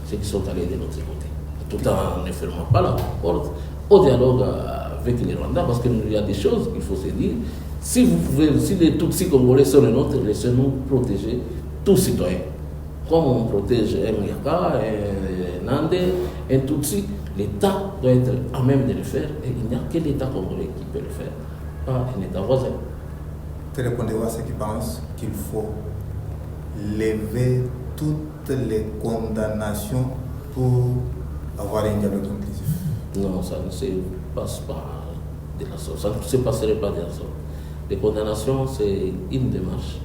ceux qui sont allés de notre côté, tout en ne fermant pas la porte au dialogue avec les Rwandais, parce qu'il y a des choses qu'il faut se dire. Si les Tutsis congolais sont les nôtres, laissez-nous protéger tous citoyens. Comme on protège un Yaka, un Nande, un Tutsi, L'État doit être à même de le faire et il n'y a que l'État congolais qui peut le faire, pas un État voisin. Que répondez-vous à ceux qui pensent qu'il faut lever toutes les condamnations pour avoir un dialogue inclusif? Non, ça ne se passe pas de la sorte. Ça ne se passerait pas de la sorte. Les condamnations, c'est une démarche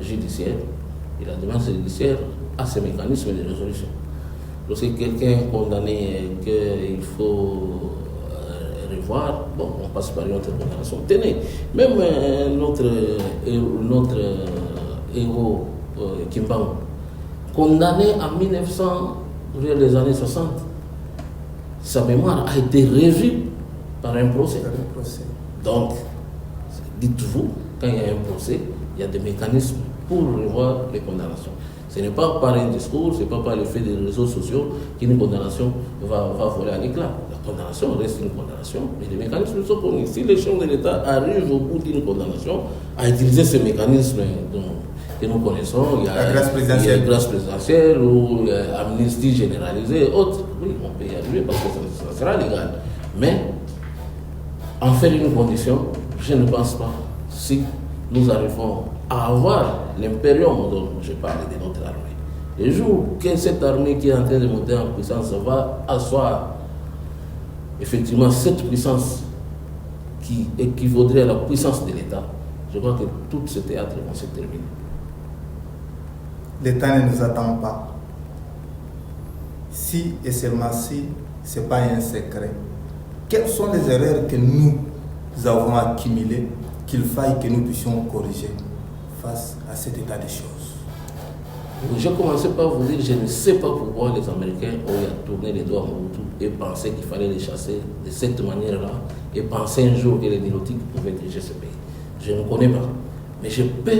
judiciaire. Et la démarche judiciaire a ses mécanismes de résolution. Lorsque quelqu'un est condamné et qu'il faut revoir, bon, on passe par une autre condamnation. Tenez, même notre héros Kimbangu, condamné en 1900, les années 60, sa mémoire a été revue par un procès. Donc, dites-vous, quand il y a un procès, il y a des mécanismes pour revoir les condamnations. Ce n'est pas par un discours, ce n'est pas par l'effet des réseaux sociaux qu'une condamnation va voler à l'éclat. La condamnation reste une condamnation, mais les mécanismes sont connus. Si les chefs de l'État arrivent au bout d'une condamnation à utiliser ces mécanismes que nous connaissons, il y a la grâce présidentielle ou amnistie généralisée et autres, oui, on peut y arriver parce que ça sera légal. Mais en faire une condition, je ne pense pas. Si nous arrivons à avoir l'impérium dont je parle de notre armée, le jour que cette armée qui est en train de monter en puissance va asseoir effectivement cette puissance qui équivaudrait à la puissance de l'État, je crois que tout ce théâtre va se terminer. L'État ne nous attend pas. Si et seulement si, ce n'est pas un secret. Quelles sont les erreurs que nous avons accumulées qu'il faille que nous puissions corriger face à cet état des choses? Je commençais par vous dire, je ne sais pas pourquoi les Américains ont tourné les doigts à Mobutu et pensaient qu'il fallait les chasser de cette manière-là et pensaient un jour que les Nilotiques pouvaient diriger ce pays. Je ne connais pas. Mais je peux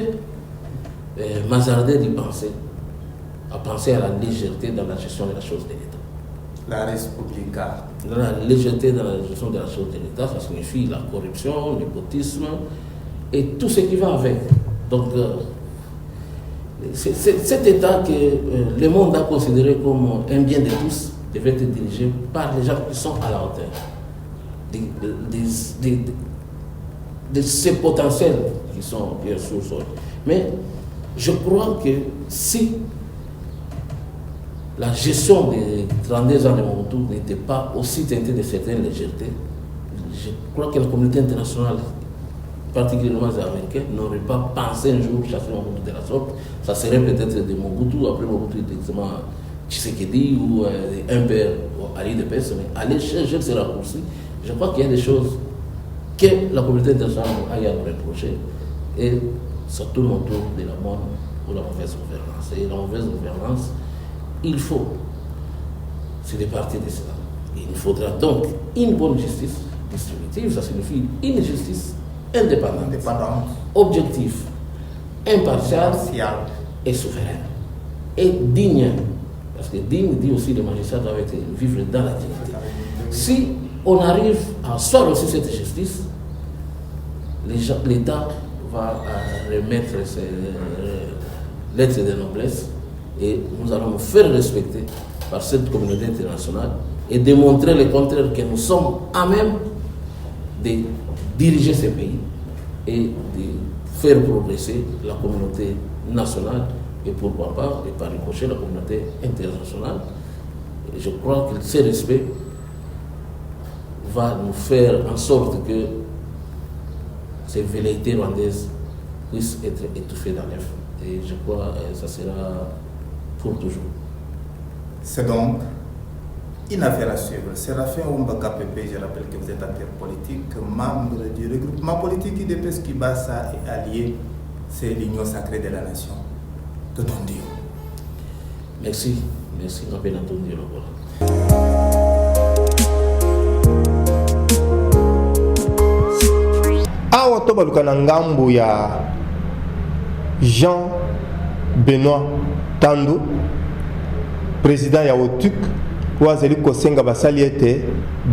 m'hasarder d'y penser, à penser à la légèreté dans la gestion de la chose de l'État. La Respublica. La légèreté dans la gestion de la chose de l'État, ça signifie la corruption, le népotisme et tout ce qui va avec. Donc, cet État que le monde a considéré comme un bien de tous devait être dirigé par les gens qui sont à la hauteur de ces potentiels qui sont bien sûr. Mais je crois que si la gestion des 32 ans de Mobutu n'était pas aussi teintée de certaines légèretés, je crois que la communauté internationale, particulièrement les Américains, n'auraient pas pensé un jour chasser Mobutu de la sorte. Ça serait peut-être de Mobutu, après Mobutu, effectivement, Tshisekedi ou un père Ali de Pes, mais aller chercher ces raccourcis, je crois qu'il y a des choses que la communauté internationale a à nous reprocher, et ça tourne autour de la bonne ou la mauvaise gouvernance. Et la mauvaise gouvernance, il faut se départir de cela. Il nous faudra donc une bonne justice distributive, ça signifie une justice indépendante, objective, impartiale et souveraine. Et digne, parce que digne dit aussi que les magistrats doivent vivre dans la dignité. Si on arrive à asseoir aussi cette justice, l'État va remettre ses lettres de noblesse et nous allons nous faire respecter par cette communauté internationale et démontrer le contraire que nous sommes à même de diriger ces pays et de faire progresser la communauté nationale et pourquoi pas, et par ricochet, la communauté internationale. Et je crois que ce respect va nous faire en sorte que ces velléités rwandaises puissent être étouffées dans l'œuf. Et je crois que ça sera pour toujours. C'est donc une affaire à suivre. Séraphin Oumbaka Pepe, je rappelle que vous êtes acteur politique, membre du regroupement politique IDPS Kibasa et allié, c'est l'Union sacrée de la nation. De ton Dieu. Merci. Merci, Rabbi Antonio. Awa tobaluka na ngambo ya Jean Benoît Tando, président ya OTUC, wazeli kosenga basali ete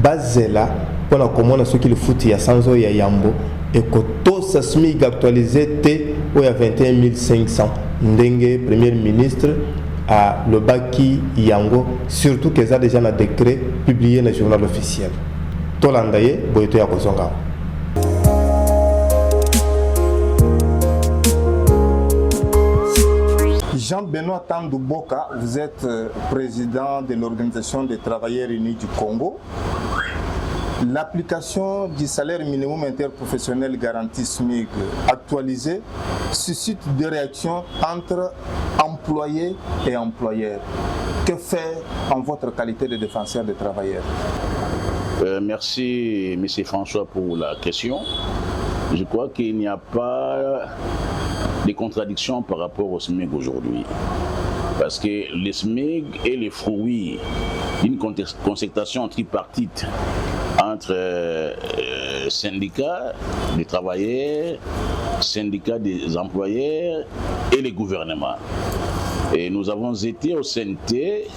bazela pona komona soki le foot ya sanzo ya Yambo et kotosa SMIC actualisé te o ya 21 500 ndenge premier ministre à le Baki Yango, surtout qu'ils ont déjà un décret publié dans le journal officiel. Tolandaye, Boyoto Yakozonga. Jean-Benoît Tandouboka, vous êtes président de l'Organisation des travailleurs unis du Congo. L'application du salaire minimum interprofessionnel garanti SMIC actualisé suscite des réactions entre employés et employeurs. Que fait en votre qualité de défenseur des travailleurs? Merci M. François pour la question. Je crois qu'il n'y a pas de contradictions par rapport au SMIC aujourd'hui. Parce que le SMIC est le fruit d'une concertation tripartite entre syndicats des travailleurs, syndicats des employeurs et le gouvernement. Et nous avons été au CNT,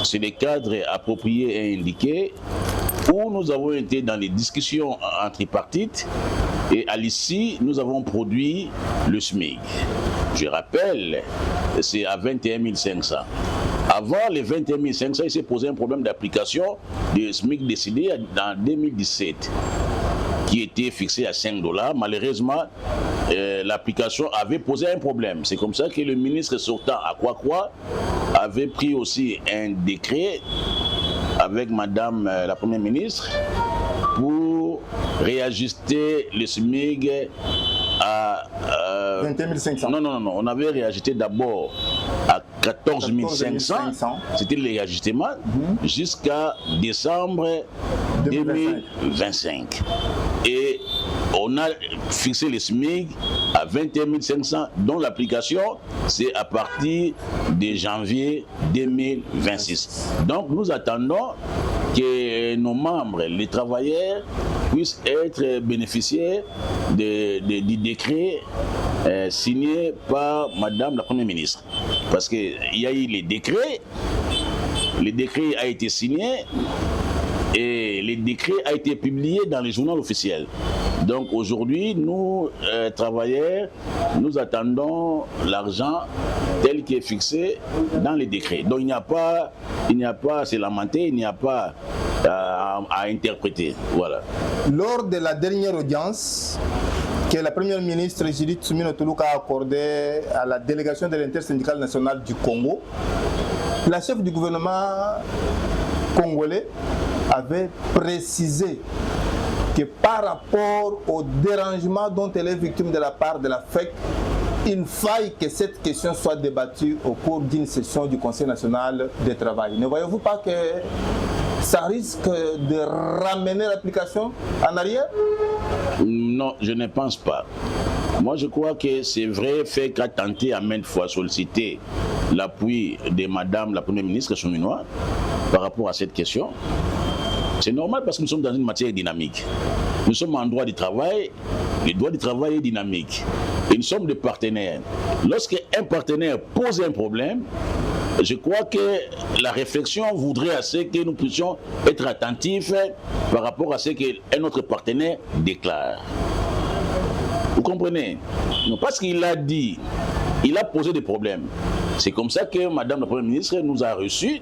c'est les cadres appropriés et indiqués, où nous avons été dans les discussions en tripartite et à l'issue, nous avons produit le SMIC. Je rappelle, c'est à 21 500. Avant les 21 500, il s'est posé un problème d'application du SMIC décidé en 2017, qui était fixé à $5. Malheureusement, l'application avait posé un problème. C'est comme ça que le ministre sortant à Kwakwa avait pris aussi un décret avec Madame la Première ministre pour réajuster le SMIC à 21 500. Non, on avait réajusté d'abord à 14 500. C'était le réajustement jusqu'à décembre 2025. Et on a fixé le SMIC à 21 500, dont l'application c'est à partir de janvier 2026. Donc nous attendons que nos membres, les travailleurs, puissent être bénéficiaires du décret signé par Madame la Première ministre. Parce qu'il y a eu les décrets, le décret a été signé et le décret a été publié dans le journal officiel. Donc aujourd'hui, nous, travailleurs, nous attendons l'argent tel qu'il est fixé dans les décrets. Donc il n'y a pas à se lamenter, il n'y a pas à interpréter. Voilà. Lors de la dernière audience que la Première ministre Judith Suminho Tuluka a accordée à la délégation de l'intersyndicale nationale du Congo, la chef du gouvernement congolais avait précisé que par rapport au dérangement dont elle est victime de la part de la FEC, il faille que cette question soit débattue au cours d'une session du Conseil national du travail. Ne voyez-vous pas que ça risque de ramener l'application en arrière? Non, je ne pense pas. Moi, je crois que c'est vrai, FEC a tenté à maintes fois solliciter l'appui de Madame la Première ministre Souminois par rapport à cette question. C'est normal parce que nous sommes dans une matière dynamique. Nous sommes en droit du travail, le droit du travail est dynamique. Et nous sommes des partenaires. Lorsqu'un partenaire pose un problème, je crois que la réflexion voudrait assez que nous puissions être attentifs par rapport à ce qu'un autre partenaire déclare. Vous comprenez? Non, parce qu'il a dit, il a posé des problèmes. C'est comme ça que Madame la Première ministre nous a reçus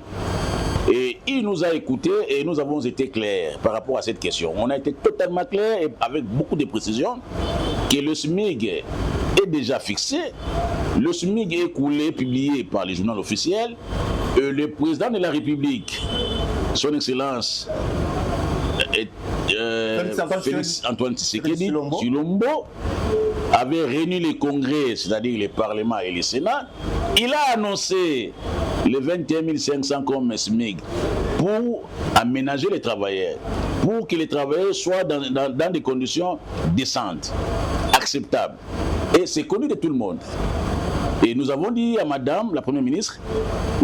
et il nous a écoutés et nous avons été clairs par rapport à cette question. On a été totalement clairs et avec beaucoup de précision que le SMIC est déjà fixé. Le SMIC est coulé, publié par les journaux officiels. Le président de la République, son Excellence Félix Antoine Tshisekedi Tshilombo, avait réuni les congrès, c'est-à-dire les parlements et les sénats. Il a annoncé les 21 500 comme SMIC pour aménager les travailleurs, pour que les travailleurs soient dans des conditions décentes, acceptables. Et c'est connu de tout le monde. Et nous avons dit à Madame la Première ministre,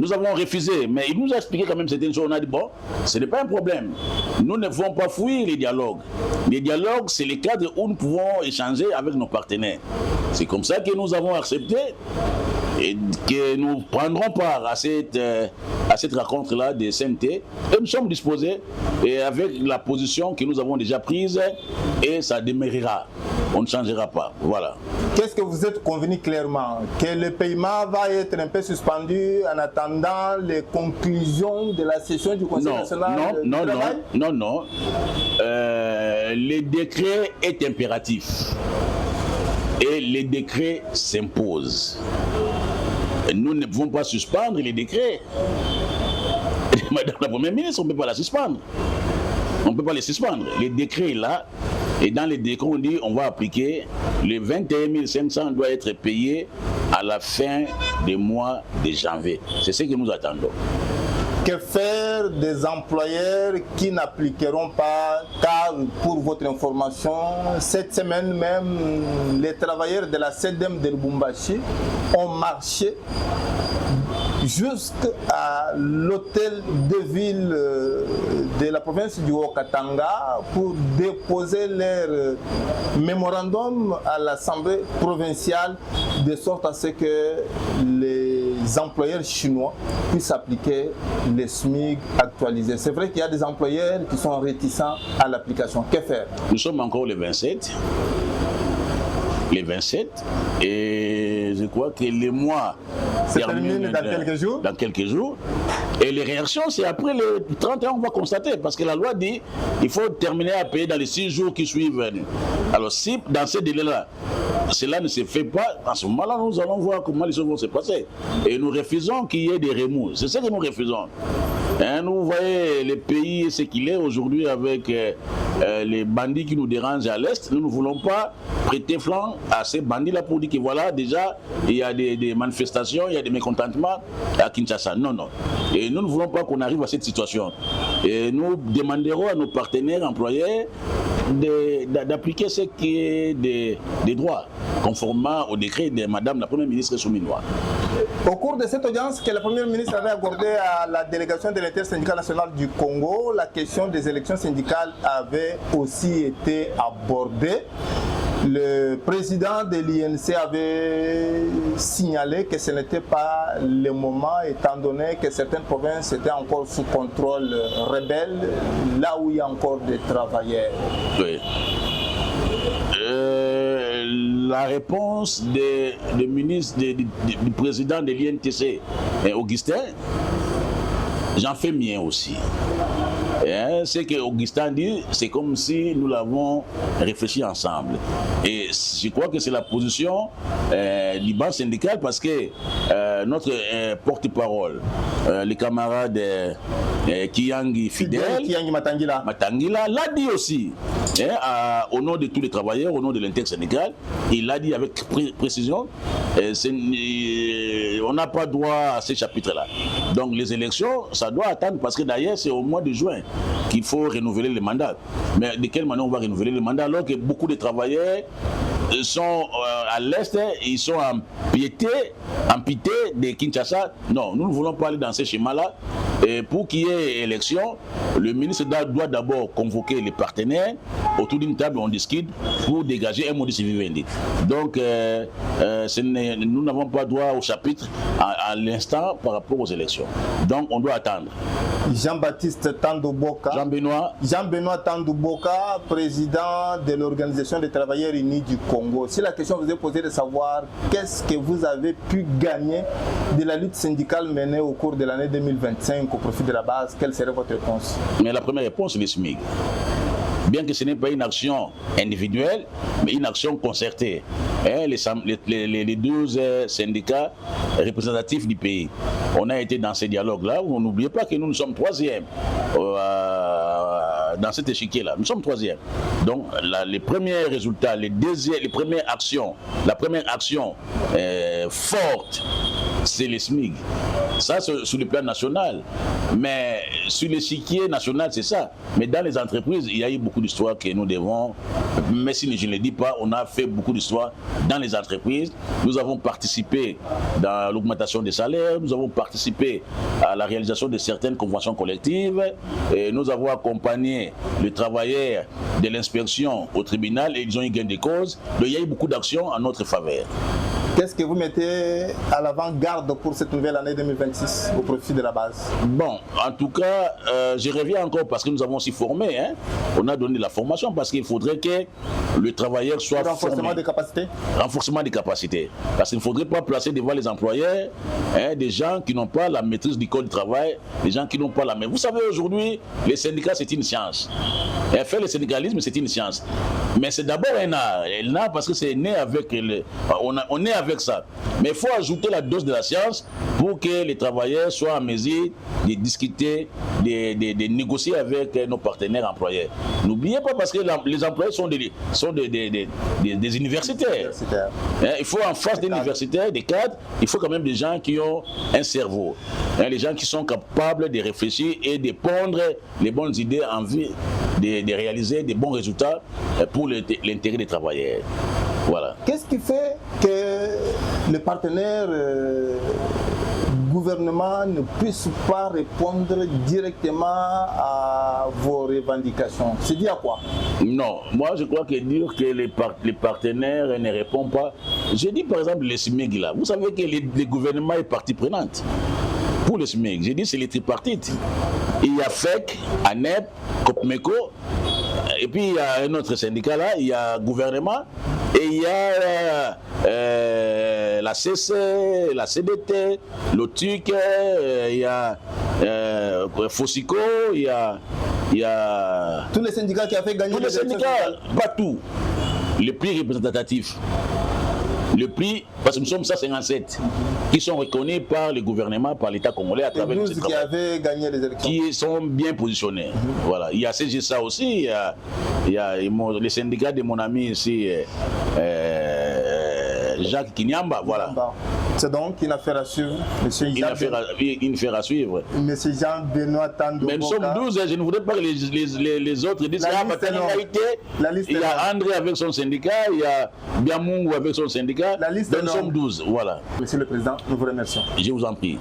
nous avons refusé, mais il nous a expliqué quand même certaines choses. On a dit, bon, ce n'est pas un problème. Nous ne pouvons pas fuir les dialogues. Les dialogues, c'est le cadre où nous pouvons échanger avec nos partenaires. C'est comme ça que nous avons accepté. et que nous prendrons part à cette rencontre-là des CNT, et nous sommes disposés, et avec la position que nous avons déjà prise, et ça demeurera. On ne changera pas. Voilà. Qu'est-ce que vous êtes convenu clairement? Que le paiement va être un peu suspendu en attendant les conclusions de la session du Conseil national du travail? Non. Le décret est impératif. Et les décrets s'imposent. Nous ne pouvons pas suspendre les décrets. Madame la Première ministre, on ne peut pas la suspendre. On ne peut pas les suspendre. Les décrets là, et dans les décrets, on dit on va appliquer les 21 500 doit être payé à la fin du mois de janvier. C'est ce que nous attendons. Que faire des employeurs qui n'appliqueront pas, car pour votre information, cette semaine même, les travailleurs de la CEDEM de Lubumbashi ont marché jusqu'à l'hôtel de ville de la province du Haut-Katanga pour déposer leur mémorandum à l'Assemblée provinciale de sorte à ce que les employeurs chinois puissent appliquer les SMIC actualisés. C'est vrai qu'il y a des employeurs qui sont réticents à l'application. Que faire? Nous sommes encore les 27. Les 27, et je crois que les mois se terminent dans quelques jours. Et les réactions, c'est après le 31, on va constater, parce que la loi dit qu'il faut terminer à payer dans les 6 jours qui suivent. Alors si dans ces délais-là, cela ne se fait pas, à ce moment-là, nous allons voir comment les choses vont se passer. Et nous refusons qu'il y ait des remous. C'est ce que nous refusons. Nous voyons le pays ce qu'il est aujourd'hui avec les bandits qui nous dérangent à l'Est. Nous ne voulons pas prêter flanc à ces bandits-là pour dire que voilà, déjà, il y a des manifestations, il y a des mécontentements à Kinshasa. Non. Et nous ne voulons pas qu'on arrive à cette situation. Et nous demanderons à nos partenaires employeurs d'appliquer ce qui est des droits, conformément au décret de Madame la Première ministre Souminois. Au cours de cette audience que la Première ministre avait accordée à la délégation de l'intersyndicale nationale du Congo, la question des élections syndicales avait aussi été abordée. Le président de l'INC avait signalé que ce n'était pas le moment, étant donné que certaines provinces étaient encore sous contrôle rebelle, là où il y a encore des travailleurs. Oui. La réponse du ministre, du président de l'INTC, Augustin, j'en fais mien aussi. Ce que Augustin dit, c'est comme si nous l'avons réfléchi ensemble. Et je crois que c'est la position du banc syndical parce que notre porte-parole, les camarades Kiyangi Fidel, Kiyangi Matangila, l'a dit aussi, au nom de tous les travailleurs, au nom de l'intersyndical, il l'a dit avec précision, on n'a pas droit à ces chapitres-là. Donc les élections, ça doit attendre parce que d'ailleurs c'est au mois de juin qu'il faut renouveler le mandat. Mais de quelle manière on va renouveler le mandat alors que beaucoup de travailleurs sont à l'Est, ils sont amputés de Kinshasa? Non, nous ne voulons pas aller dans ce schéma-là. Et pour qu'il y ait élection, le ministre doit d'abord convoquer les partenaires autour d'une table, on discute pour dégager un mode civivendi. Donc, nous n'avons pas droit au chapitre à l'instant par rapport aux élections. Donc, on doit attendre. Jean-Baptiste Tandouboka. Jean-Benoît Tandouboka, président de l'Organisation des travailleurs unis du Congo. Si la question vous est posée de savoir qu'est-ce que vous avez pu gagner de la lutte syndicale menée au cours de l'année 2025 au profit de la base, quelle serait votre réponse? Mais la première réponse, c'est les SMIC. Bien que ce n'est pas une action individuelle, mais une action concertée. Les 12 syndicats représentatifs du pays. On a été dans ces dialogues-là, où on n'oublie pas que nous sommes 3e dans cet échiquier-là. Nous sommes 3e. Donc, les premiers résultats, les premières actions, la première action forte, c'est les SMIC. Ça, c'est sur le plan national. Mais sur l'échiquier national, c'est ça. Mais dans les entreprises, il y a eu beaucoup d'histoires que nous devons, mais si je ne le dis pas, on a fait beaucoup d'histoires dans les entreprises. Nous avons participé dans l'augmentation des salaires, nous avons participé à la réalisation de certaines conventions collectives, et nous avons accompagné les travailleurs de l'inspection au tribunal et ils ont eu gain de cause. Donc il y a eu beaucoup d'actions en notre faveur. Qu'est-ce que vous mettez à l'avant-garde pour cette nouvelle année 2026 au profit de la base? Bon, en tout cas, je reviens encore parce que nous avons aussi formé. Hein. On a donné la formation parce qu'il faudrait que le travailleur soit renforcement formé. des capacités. Renforcement des capacités. Parce qu'il ne faudrait pas placer devant les employeurs des gens qui n'ont pas la maîtrise du code du travail, des gens qui n'ont pas la maîtrise. Vous savez, aujourd'hui, les syndicats, c'est une science. Et faire le syndicalisme, c'est une science. Mais c'est d'abord un art. Un art parce que c'est né avec... on est avec ça. Mais il faut ajouter la dose de la science pour que les travailleurs soient en mesure de discuter, de négocier avec nos partenaires employeurs. N'oubliez pas parce que les employeurs sont des universitaires. Il faut en face des universitaires, des cadres, il faut quand même des gens qui ont un cerveau. Les gens qui sont capables de réfléchir et de pondre les bonnes idées en vue de réaliser des bons résultats pour l'intérêt des travailleurs. Voilà. Qu'est-ce qui fait que les partenaires gouvernement ne puissent pas répondre directement à vos revendications? C'est dit à quoi? Non, moi je crois que dire que les partenaires ne répondent pas. J'ai dit par exemple les SMIG là. Vous savez que le gouvernement est partie prenante. Pour le SMIC, j'ai dit c'est les tripartites. Il y a FEC, ANEP, COPMECO, et puis il y a un autre syndicat là, il y a gouvernement, et il y a la CC, la CDT, l'OTUC, il y a FOSICO, il y a... Tous les syndicats qui ont fait gagner tous les syndicats, pas tout. Le prix représentatif. Le prix, parce que nous sommes 157, qui sont reconnus par le gouvernement, par l'État congolais à travers les 12 qui avaient gagné les élections. Qui sont bien positionnés. Voilà. Il y a CGSA aussi, il y a les syndicats de mon ami ici, Jacques Kinyamba, voilà. C'est donc une affaire à suivre, monsieur Une affaire à suivre. Monsieur Jean-Benoît Tando. Mais nous sommes 12, je ne voudrais pas que les autres disent il y a André avec son syndicat, il y a Biamungu avec son syndicat. La liste donc nous sommes 12, voilà. Monsieur le Président, nous vous remercions. Je vous en prie.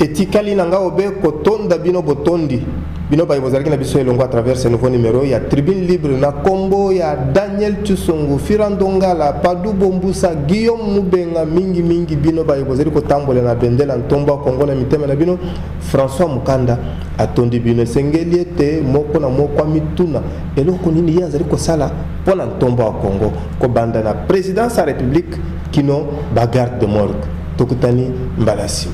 etikali nanga obe kotonda bino botondi bino ba bozalaki na biso elongo à travers ce nouveau numéro ya Tribune Libre na kombo ya Daniel Tshungu Firandongala Padu Bombusa Guillaume Mubenga mingi bino ba bozali kotambola na bendela ntomba Kongo na mitema na bino François Mukanda atondi bino sengeli ete moko na moko mituna eloko nini ya zali kosala pona ntomba Kongo ko banda na présidence ya République kino bagarde de morgue tokutani mbalasi.